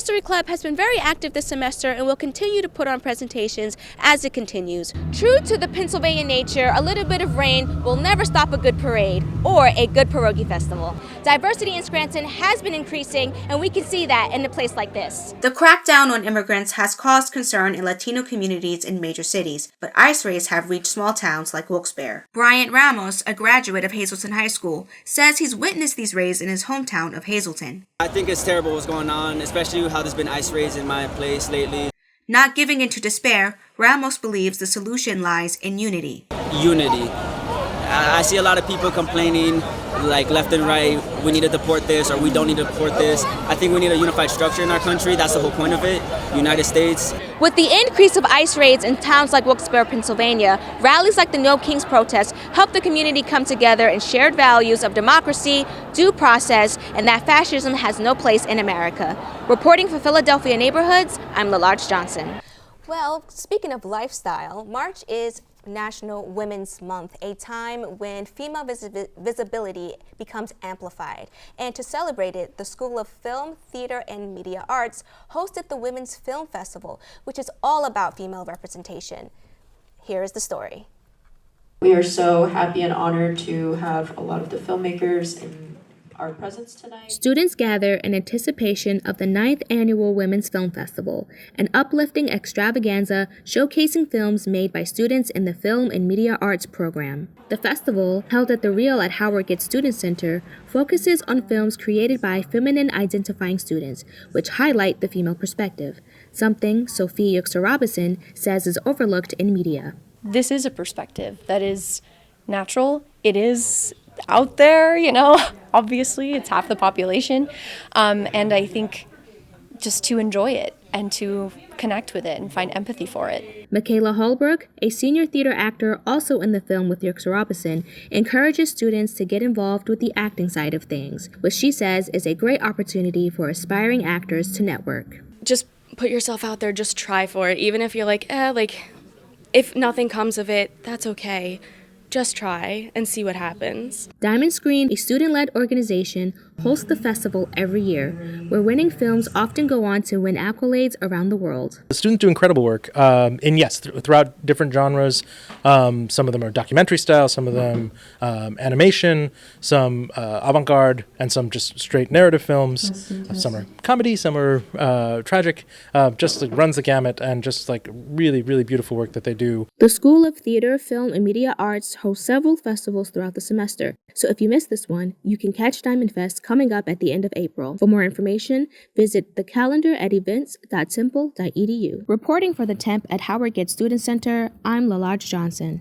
History Club has been very active this semester and will continue to put on presentations as it continues. True to the Pennsylvania nature, a little bit of rain will never stop a good parade or a good pierogi festival. Diversity in Scranton has been increasing, and we can see that in a place like this. The crackdown on immigrants has caused concern in Latino communities in major cities, but ICE raids have reached small towns like Wilkes-Barre. Bryant Ramos, a graduate of Hazleton High School, says he's witnessed these raids in his hometown of Hazleton. I think it's terrible what's going on, especially how there's been ICE raids in my place lately. Not giving in to despair, Ramos believes the solution lies in unity. Unity. I see a lot of people complaining, like left and right, we need to deport this or we don't need to deport this. I think we need a unified structure in our country. That's the whole point of it, United States. With the increase of ICE raids in towns like Wilkes-Barre, Pennsylvania, rallies like the No Kings protest help the community come together in shared values of democracy, due process, and that fascism has no place in America. Reporting for Philadelphia Neighborhoods, I'm LaLarge Johnson. Well, speaking of lifestyle, March is National Women's Month, a time when female visibility becomes amplified. And to celebrate it, the School of Film, Theater, and Media Arts hosted the Women's Film Festival, which is all about female representation. Here is the story. We are so happy and honored to have a lot of the filmmakers in our presence tonight. Students gather in anticipation of the 9th Annual Women's Film Festival, an uplifting extravaganza showcasing films made by students in the Film and Media Arts program. The festival, held at the Reel at Howard Gate Student Center, focuses on films created by feminine-identifying students, which highlight the female perspective, something Sophie Yuxta-Robinson says is overlooked in media. This is a perspective that is natural. It is out there, obviously it's half the population, and I think just to enjoy it and to connect with it and find empathy for it. Michaela Holbrook, a senior theater actor also in the film with Yuxta-Robinson, encourages students to get involved with the acting side of things, which she says is a great opportunity for aspiring actors to network. Just put yourself out there, just try for it, even if you're if nothing comes of it, that's okay. Just try and see what happens. Diamond Screen, a student-led organization, hosts the festival every year, where winning films often go on to win accolades around the world. The students do incredible work, and yes, throughout different genres. Some of them are documentary style, some of them animation, some avant-garde, and some just straight narrative films. Some are comedy, some are tragic. Just runs the gamut, and just really, really beautiful work that they do. The School of Theater, Film, and Media Arts hosts several festivals throughout the semester. So if you missed this one, you can catch Diamond Fest coming up at the end of April. For more information, visit the calendar at events.temple.edu. Reporting for the Temp at Howard Gate Student Center, I'm LaLarge Johnson.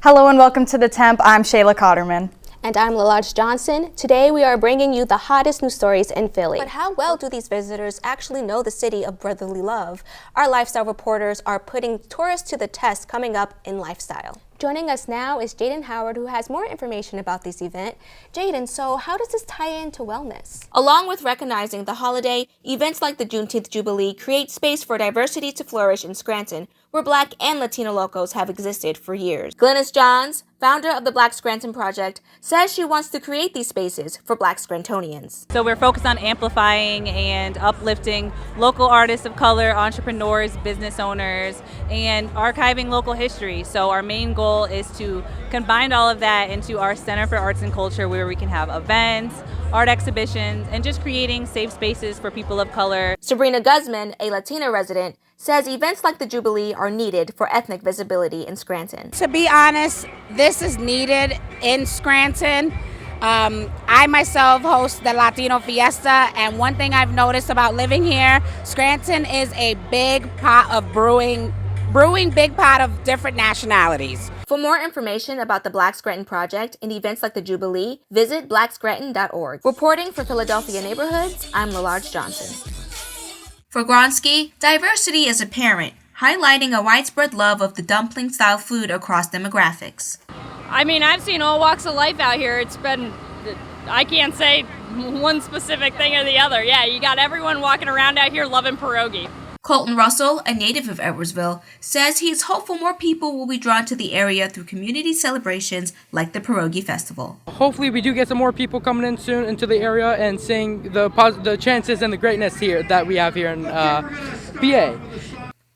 Hello and welcome to the Temp. I'm Shayla Cotterman. And I'm LaLarge Johnson. Today we are bringing you the hottest news stories in Philly. But how well do these visitors actually know the city of brotherly love? Our lifestyle reporters are putting tourists to the test coming up in lifestyle. Joining us now is Jaden Howard, who has more information about this event. Jaden, so how does this tie into wellness? Along with recognizing the holiday, events like the Juneteenth Jubilee create space for diversity to flourish in Scranton, where Black and Latino locals have existed for years. Glennis Johns, founder of the Black Scranton Project, says she wants to create these spaces for Black Scrantonians. So we're focused on amplifying and uplifting local artists of color, entrepreneurs, business owners, and archiving local history. So our main goal is to combine all of that into our Center for Arts and Culture, where we can have events, art exhibitions, and just creating safe spaces for people of color. Sabrina Guzman, a Latina resident, says events like the Jubilee are needed for ethnic visibility in Scranton. To be honest, this is needed in Scranton. I myself host the Latino Fiesta, and one thing I've noticed about living here, Scranton is a big pot of brewing big pot of different nationalities. For more information about the Black Scranton Project and events like the Jubilee, visit blackscranton.org. Reporting for Philadelphia Neighborhoods, I'm LaLarge Johnson. For Gronsky, diversity is apparent, highlighting a widespread love of the dumpling-style food across demographics. I mean, I've seen all walks of life out here. I can't say one specific thing or the other. Yeah, you got everyone walking around out here loving pierogi. Colton Russell, a native of Edwardsville, says he is hopeful more people will be drawn to the area through community celebrations like the Pierogi Festival. Hopefully we do get some more people coming in soon into the area and seeing the chances and the greatness here that we have here in PA.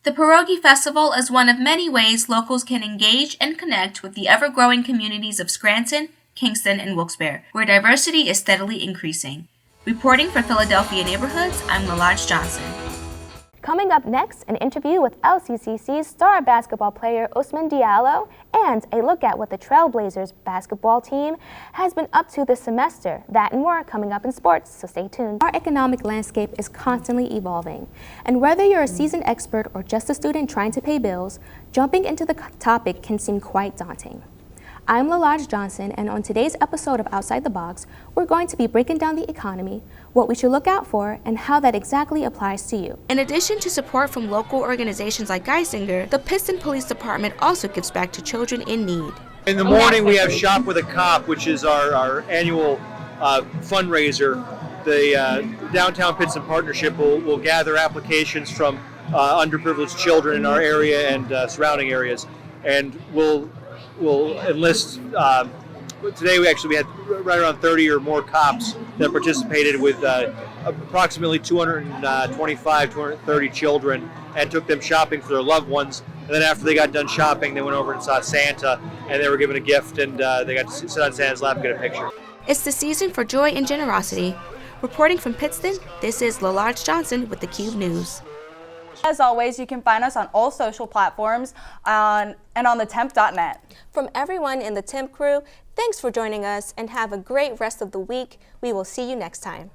The Pierogi Festival is one of many ways locals can engage and connect with the ever-growing communities of Scranton, Kingston, and Wilkes-Barre, where diversity is steadily increasing. Reporting for Philadelphia Neighborhoods, I'm Lalage Johnson. Coming up next, an interview with LCCC's star basketball player Ousmane Diallo and a look at what the Trailblazers basketball team has been up to this semester. That and more coming up in sports, so stay tuned. Our economic landscape is constantly evolving, and whether you're a seasoned expert or just a student trying to pay bills, jumping into the topic can seem quite daunting. I'm Lalage Johnson, and on today's episode of Outside the Box, we're going to be breaking down the economy, what we should look out for, and how that exactly applies to you. In addition to support from local organizations like Geisinger, the Pittston Police Department also gives back to children in need. In the morning, we have Shop with a Cop, which is our annual fundraiser. The Downtown Pittston Partnership will gather applications from underprivileged children in our area and surrounding areas, and we'll enlist. Today we had right around 30 or more cops that participated with approximately 230 children and took them shopping for their loved ones. And then after they got done shopping, they went over and saw Santa, and they were given a gift, and they got to sit on Santa's lap and get a picture. It's the season for joy and generosity. Reporting from Pittston, this is Lalage Johnson with theCUBE News. As always, you can find us on all social platforms and on thetemp.net. From everyone in the Temp crew, thanks for joining us and have a great rest of the week. We will see you next time.